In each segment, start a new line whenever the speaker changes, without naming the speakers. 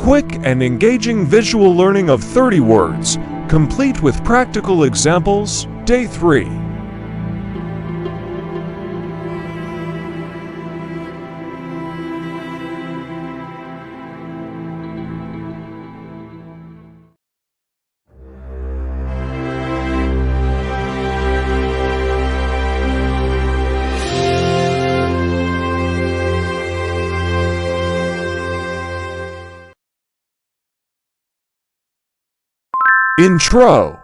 Quick and engaging visual learning of 30 words, complete with practical examples, Day 3. Intro.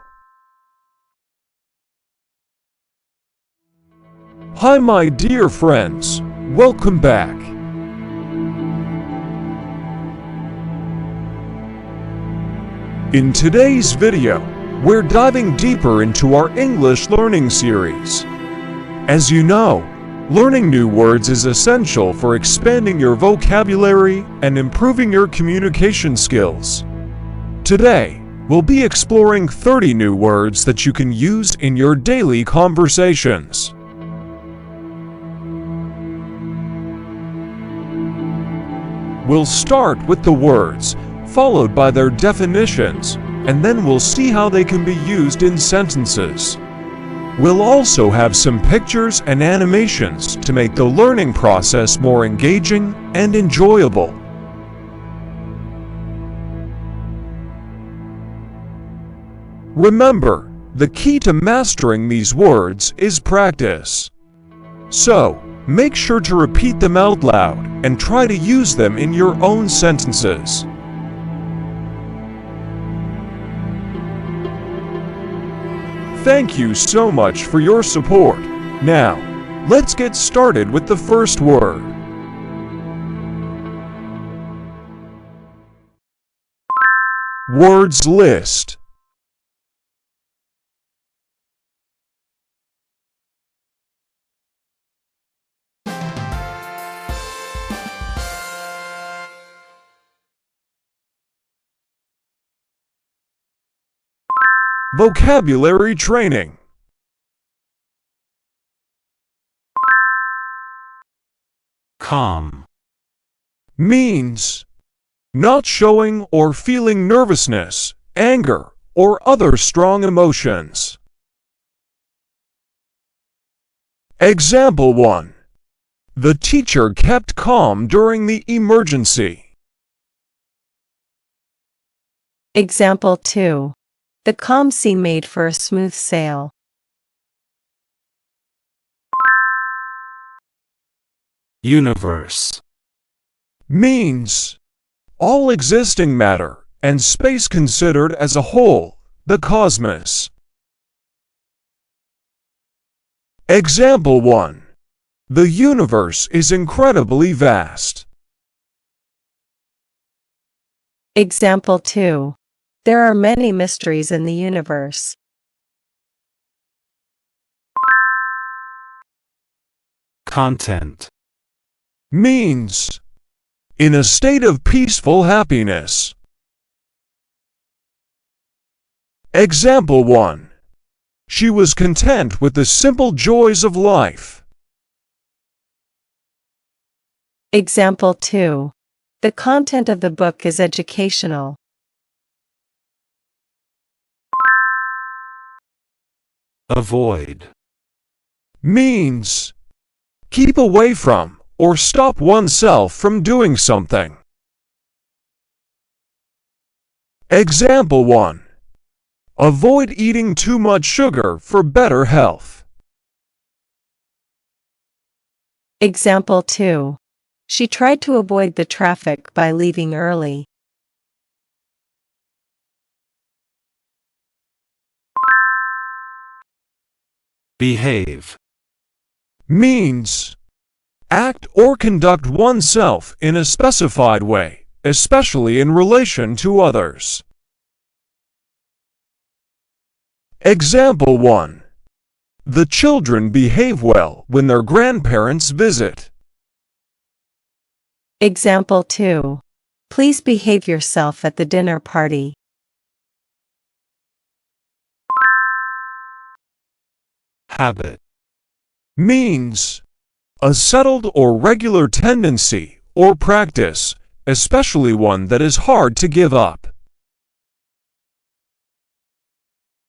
Hi my dear friends, welcome back. In today's video, we're diving deeper into our English learning series. As you know, learning new words is essential for expanding your vocabulary and improving your communication skills. Today, we'll be exploring 30 new words that you can use in your daily conversations. We'll start with the words, followed by their definitions, and then we'll see how they can be used in sentences. We'll also have some pictures and animations to make the learning process more engaging and enjoyable. Remember, the key to mastering these words is practice. So, make sure to repeat them out loud and try to use them in your own sentences. Thank you so much for your support. Now, let's get started with the first word. Words list. Vocabulary training.
Calm
Means not showing or feeling nervousness, anger, or other strong emotions. Example 1. The teacher kept calm during the emergency.
Example 2. The calm sea made for a smooth sail.
Universe
Means all existing matter and space considered as a whole, the cosmos. Example 1. The universe is incredibly vast.
Example 2. There are many mysteries in the universe.
Content
Means in a state of peaceful happiness. Example 1. She was content with the simple joys of life.
Example 2. The content of the book is educational.
Avoid
Means keep away from or stop oneself from doing something. Example 1. Avoid eating too much sugar for better health.
Example 2. She tried to avoid the traffic by leaving early.
Behave
Means act or conduct oneself in a specified way, especially in relation to others. Example 1. The children behave well when their grandparents visit.
Example 2. Please behave yourself at the dinner party.
Habit
Means a settled or regular tendency or practice, especially one that is hard to give up.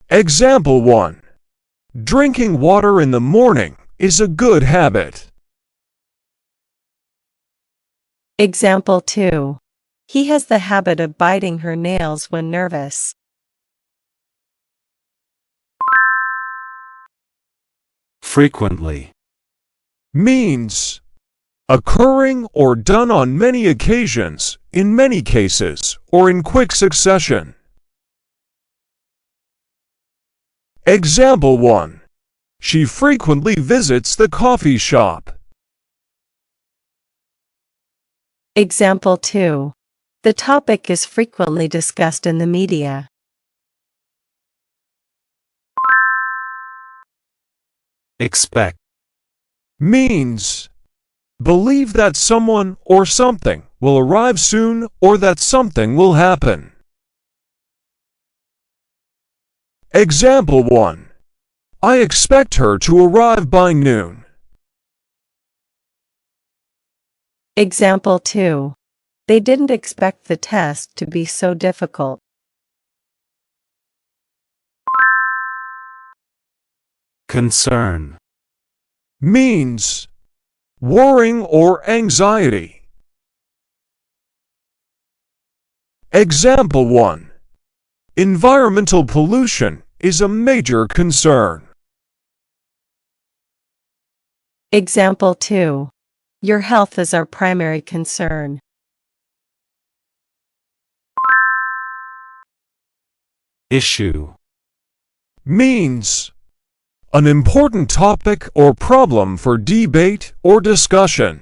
Example 1. Drinking water in the morning is a good habit.
Example 2. He has the habit of biting her nails when nervous.
Frequently.
Means occurring or done on many occasions, in many cases, or in quick succession. Example 1. She frequently visits the coffee shop.
Example 2. The topic is frequently discussed in the media.
Expect.
Means believe that someone or something will arrive soon or that something will happen. Example 1. I expect her to arrive by noon.
Example 2. They didn't expect the test to be so difficult.
Concern.
Means worrying or anxiety. Example 1. Environmental pollution is a major concern.
Example 2. Your health is our primary concern.
Issue.
Means an important topic or problem for debate or discussion.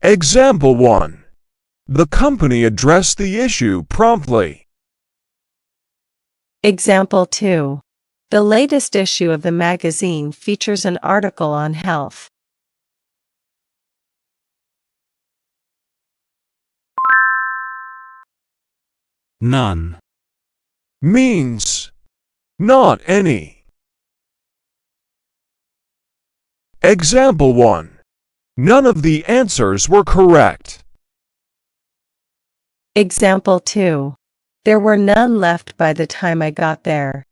Example 1. The company addressed the issue promptly.
Example 2. The latest issue of the magazine features an article on health.
None.
Means not any. Example 1. None of the answers were correct.
Example 2. There were none left by the time I got there.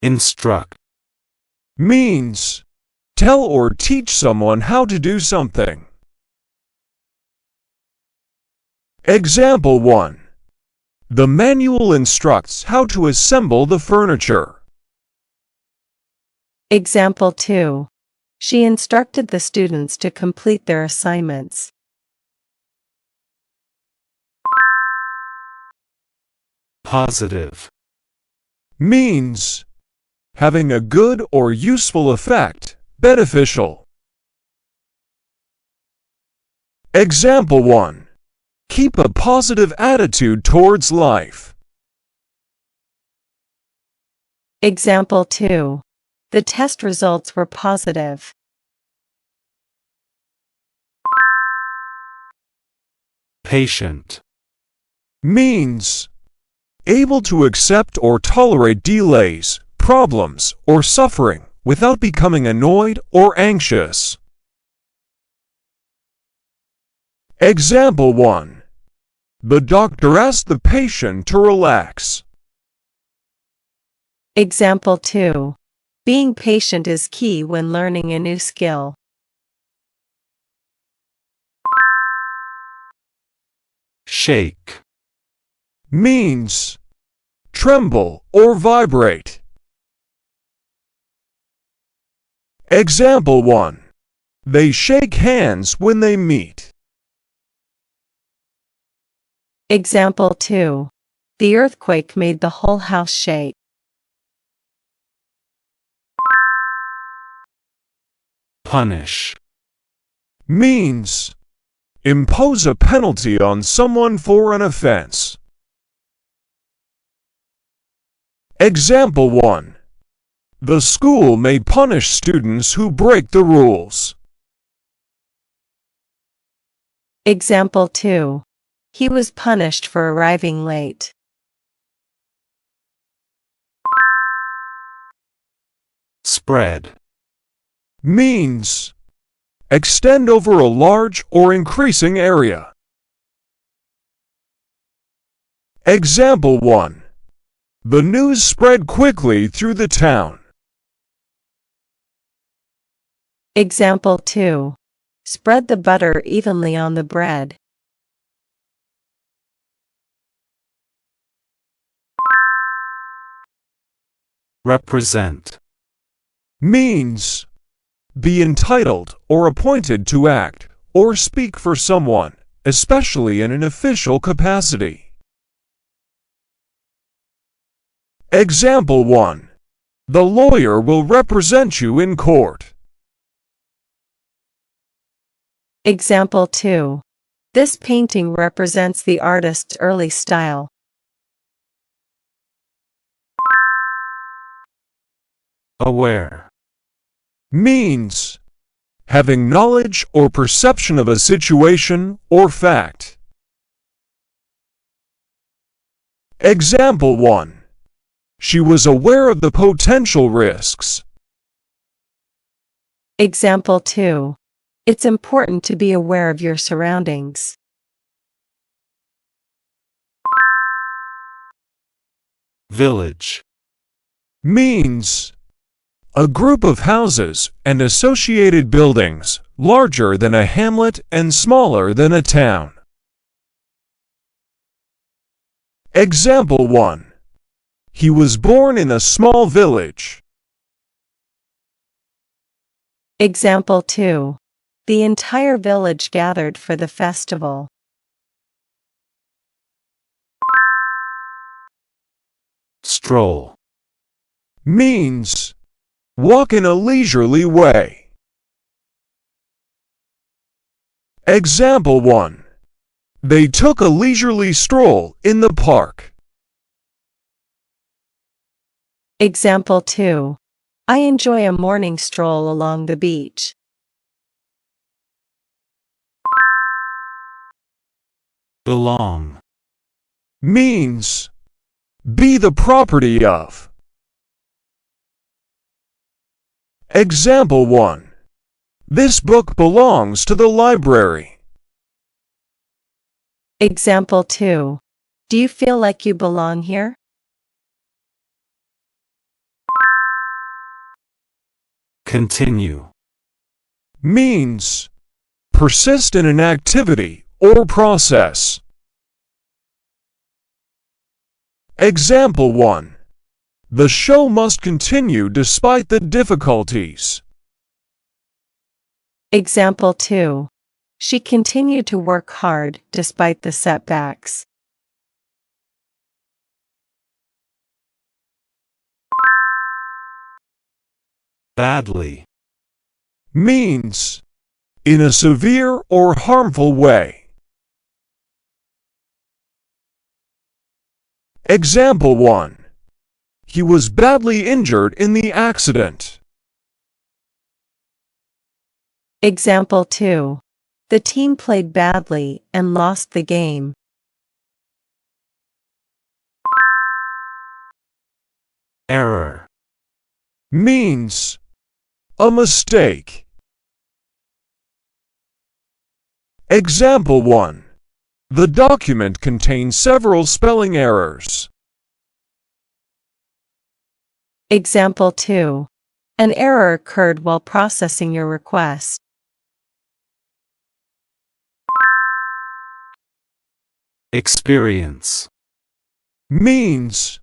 Instruct.
Means tell or teach someone how to do something. Example 1. The manual instructs how to assemble the furniture.
Example 2. She instructed the students to complete their assignments.
Positive.
Means having a good or useful effect, beneficial. Example 1. Keep a positive attitude towards life.
Example 2. The test results were positive.
Patient.
Means able to accept or tolerate delays, problems, or suffering without becoming annoyed or anxious. Example 1. The doctor asked the patient to relax.
Example 2. Being patient is key when learning a new skill.
Shake.
Means tremble or vibrate. Example 1. They shake hands when they meet.
Example 2. The earthquake made the whole house shake.
Punish.
Means impose a penalty on someone for an offense. Example 1. The school may punish students who break the rules.
Example 2. He was punished for arriving late.
Spread.
means extend over a large or increasing area. Example 1. The news spread quickly through the town.
Example 2. Spread the butter evenly on the bread.
Represent.
Means be entitled or appointed to act or speak for someone, especially in an official capacity. Example 1. The lawyer will represent you in court.
Example 2. This painting represents the artist's early style.
Aware.
Means having knowledge or perception of a situation or fact. Example 1. She was aware of the potential risks.
Example 2. It's important to be aware of your surroundings.
Village.
Means a group of houses and associated buildings, larger than a hamlet and smaller than a town. Example 1. He was born in a small village.
Example 2. The entire village gathered for the festival.
Stroll.
Means walk in a leisurely way. Example 1. They took a leisurely stroll in the park.
Example 2. I enjoy a morning stroll along the beach.
Belong.
Means be the property of. Example 1. This book belongs to the library.
Example 2. Do you feel like you belong here?
Continue.
Means persist in an activity or process. Example 1. The show must continue despite the difficulties.
Example 2. She continued to work hard despite the setbacks.
Badly.
Means in a severe or harmful way. Example 1. He was badly injured in the accident.
Example 2. The team played badly and lost the game.
Error.
Means a mistake. Example 1. The document contains several spelling errors.
Example 2. An error occurred while processing your request.
Experience.
Means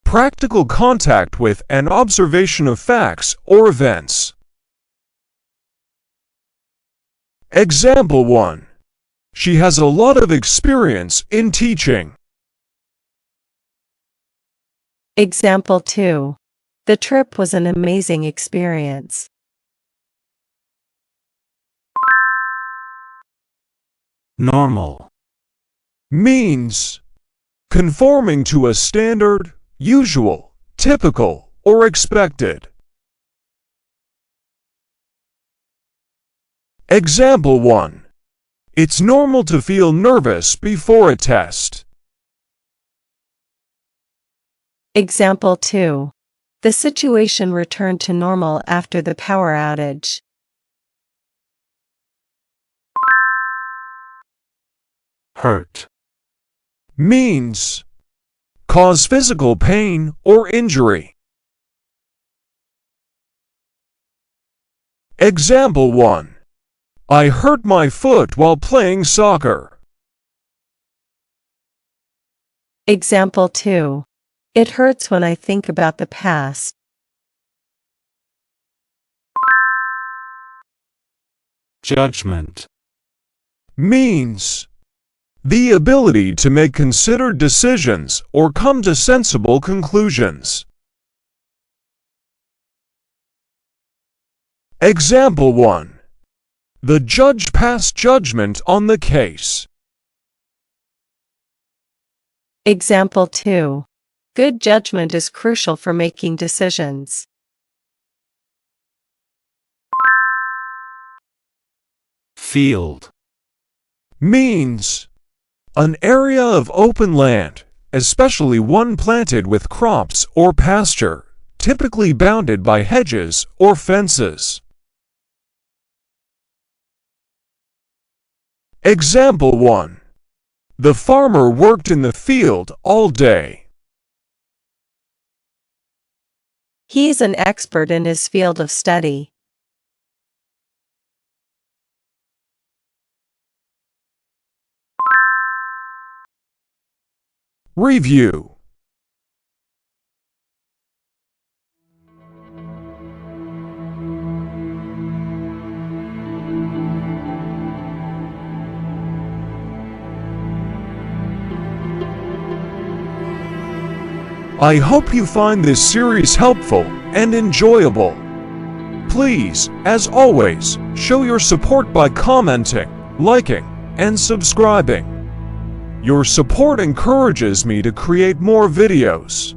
practical contact with and observation of facts or events. Example 1. She has a lot of experience in teaching.
Example 2. The trip was an amazing experience.
Normal.
Means conforming to a standard, usual, typical, or expected. Example 1. It's normal to feel nervous before a test.
Example 2. The situation returned to normal after the power outage.
Hurt.
Means cause physical pain or injury. Example 1. I hurt my foot while playing soccer.
Example 2. It hurts when I think about the past.
Judgment.
Means the ability to make considered decisions or come to sensible conclusions. Example 1. The judge passed judgment on the case.
Example 2. Good judgment is crucial for making decisions.
Field.
Means an area of open land, especially one planted with crops or pasture, typically bounded by hedges or fences. Example 1. The farmer worked in the field all day.
He is an expert in his field of study.
Review. I hope you find this series helpful and enjoyable. Please, as always, show your support by commenting, liking, and subscribing. Your support encourages me to create more videos.